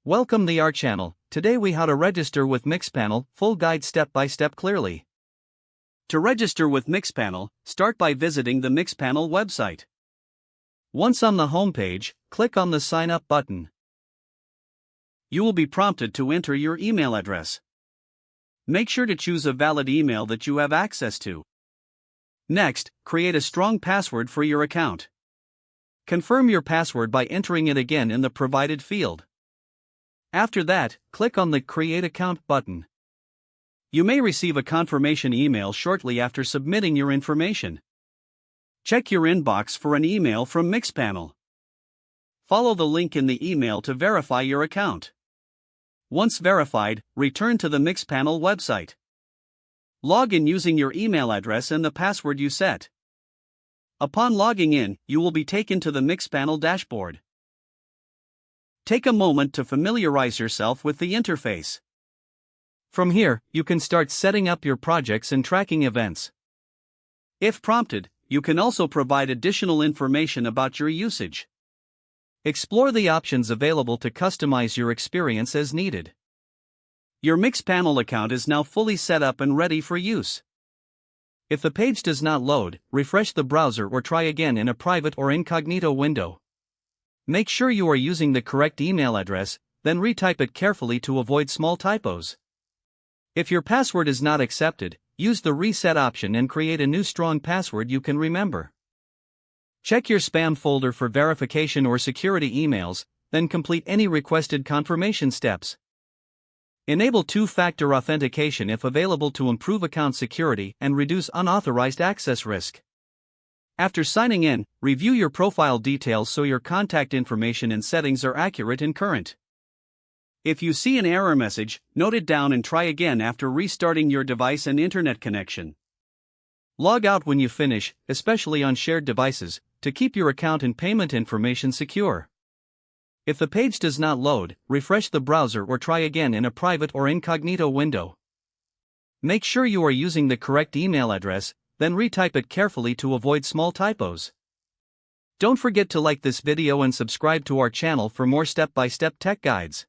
Welcome to our channel. Today we how to register with Mixpanel, full guide step by step clearly. To register with Mixpanel, start by visiting the Mixpanel website. Once on the homepage, click on the sign up button. You will be prompted to enter your email address. Make sure to choose a valid email that you have access to. Next, create a strong password for your account. Confirm your password by entering it again in the provided field. After that, click on the Create Account button. You may receive a confirmation email shortly after submitting your information. Check your inbox for an email from Mixpanel. Follow the link in the email to verify your account. Once verified, return to the Mixpanel website. Log in using your email address and the password you set. Upon logging in, you will be taken to the Mixpanel dashboard. Take a moment to familiarize yourself with the interface. From here, you can start setting up your projects and tracking events. If prompted, you can also provide additional information about your usage. Explore the options available to customize your experience as needed. Your Mixpanel account is now fully set up and ready for use. If the page does not load, refresh the browser or try again in a private or incognito window. Make sure you are using the correct email address, then retype it carefully to avoid small typos. If your password is not accepted, use the reset option and create a new strong password you can remember. Check your spam folder for verification or security emails, then complete any requested confirmation steps. Enable two-factor authentication if available to improve account security and reduce unauthorized access risk. After signing in, review your profile details so your contact information and settings are accurate and current. If you see an error message, note it down and try again after restarting your device and internet connection. Log out when you finish, especially on shared devices, to keep your account and payment information secure. If the page does not load, refresh the browser or try again in a private or incognito window. Make sure you are using the correct email address, then retype it carefully to avoid small typos. Don't forget to like this video and subscribe to our channel for more step-by-step tech guides.